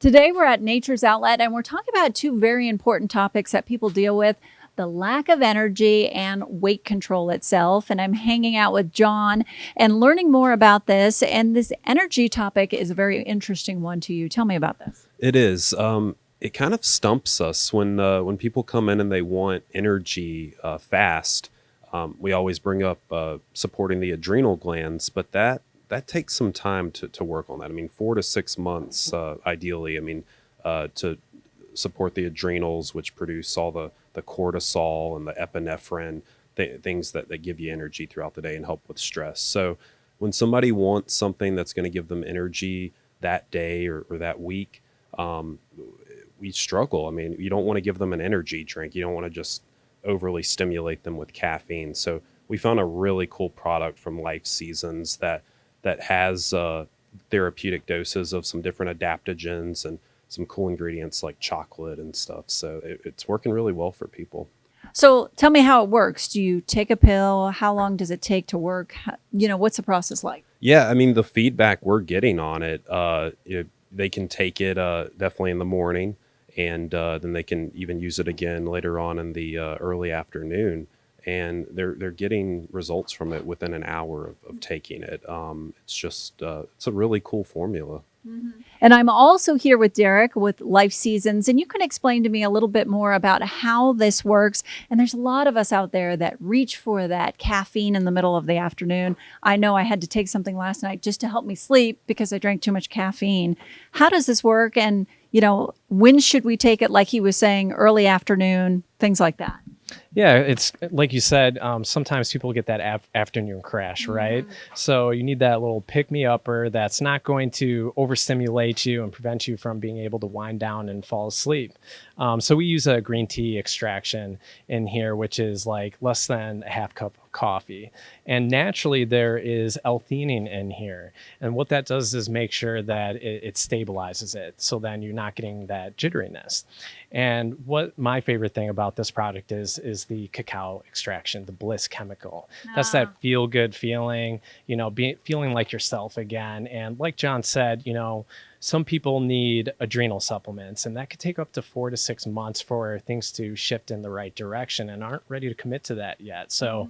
Today we're at Nature's Outlet and we're talking about two very important topics that people deal with: the lack of energy and weight control itself. And I'm hanging out with John and learning more about this. And this energy topic is a very interesting one to you. Tell me about this. It is. It kind of stumps us when people come in and they want energy fast. We always bring up supporting the adrenal glands, but that takes some time to work on that. I mean, 4 to 6 months, ideally. I mean, to support the adrenals, which produce all the cortisol and the epinephrine, things that give you energy throughout the day and help with stress. So when somebody wants something that's going to give them energy that day or that week, we struggle. I mean, you don't want to give them an energy drink. You don't want to just overly stimulate them with caffeine. So we found a really cool product from Life Seasons that has therapeutic doses of some different adaptogens and some cool ingredients like chocolate and stuff. So it's working really well for people. So tell me how it works. Do you take a pill? How long does it take to work? What's the process like? Yeah, I mean, the feedback we're getting on it, they can take it definitely in the morning, and then they can even use it again later on in the early afternoon. And they're getting results from it within an hour of taking it. It's a really cool formula. And I'm also here with Derek with Life Seasons, and you can explain to me a little bit more about how this works. And there's a lot of us out there that reach for that caffeine in the middle of the afternoon. I know I had to take something last night just to help me sleep because I drank too much caffeine. How does this work? And, when should we take it? Like he was saying, early afternoon, things like that. Yeah, it's like you said, sometimes people get that afternoon crash, right? So you need that little pick-me-upper that's not going to overstimulate you and prevent you from being able to wind down and fall asleep. So we use a green tea extraction in here, which is like less than a half cup of coffee. And naturally, there is L-theanine in here. And what that does is make sure that it stabilizes it. So then you're not getting that jitteriness. And what my favorite thing about this product is the cacao extraction, the bliss chemical. That's that feel good feeling, feeling like yourself again. And like John said, some people need adrenal supplements, and that could take up to 4 to 6 months for things to shift in the right direction and aren't ready to commit to that yet. So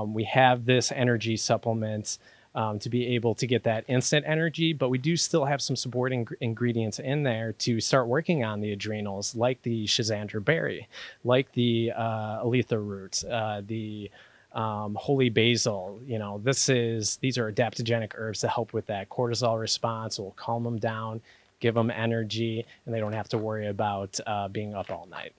we have this energy supplement to be able to get that instant energy, but we do still have some supporting ingredients in there to start working on the adrenals, like the schizandra berry, like the aletha roots, the holy basil. These are adaptogenic herbs to help with that cortisol response. It will calm them down, give them energy, and they don't have to worry about being up all night.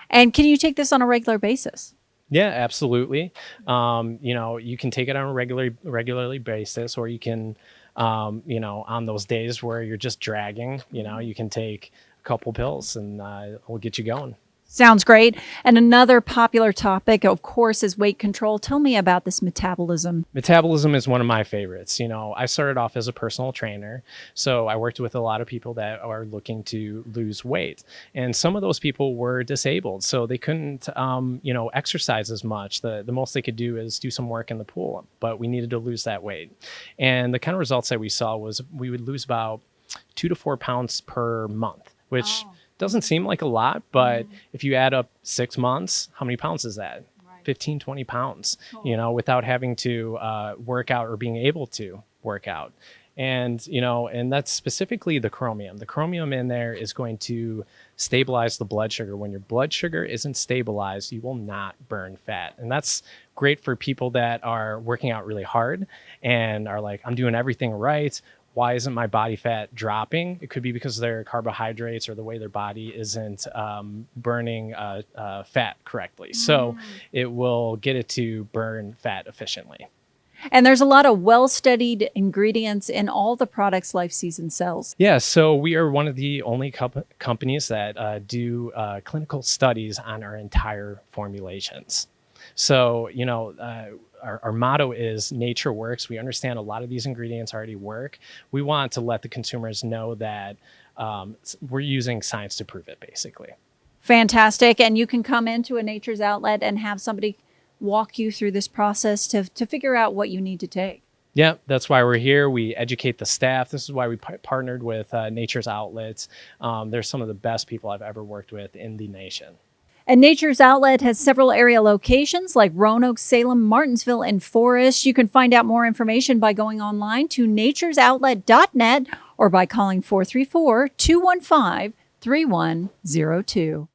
And can you take this on a regular basis? Yeah, absolutely. You can take it on a regularly basis, or you can, on those days where you're just dragging, you can take a couple pills and it'll get you going. Sounds great. And another popular topic, of course, is weight control. Tell me about this metabolism. Metabolism is one of my favorites. I started off as a personal trainer, so I worked with a lot of people that are looking to lose weight. And some of those people were disabled, so they couldn't, exercise as much. The most they could do is do some work in the pool, but we needed to lose that weight. And the kind of results that we saw was we would lose about 2 to 4 pounds per month, which doesn't seem like a lot, but if you add up 6 months, how many pounds is that? Right. 15, 20 pounds, without having to work out or being able to work out. And, and that's specifically the chromium. The chromium in there is going to stabilize the blood sugar. When your blood sugar isn't stabilized, you will not burn fat. And that's great for people that are working out really hard and are like, I'm doing everything right. Why isn't my body fat dropping? It could be because their carbohydrates or the way their body isn't burning fat correctly. So it will get it to burn fat efficiently. And there's a lot of well-studied ingredients in all the products Life Season sells. Yeah, so we are one of the only companies that do clinical studies on our entire formulations. So, our motto is nature works. We understand a lot of these ingredients already work. We want to let the consumers know that we're using science to prove it, basically. Fantastic. And you can come into a Nature's Outlet and have somebody walk you through this process to figure out what you need to take. Yeah, that's why we're here. We educate the staff. This is why we partnered with Nature's Outlets. They're some of the best people I've ever worked with in the nation. And Nature's Outlet has several area locations like Roanoke, Salem, Martinsville, and Forest. You can find out more information by going online to naturesoutlet.net or by calling 434-215-3102.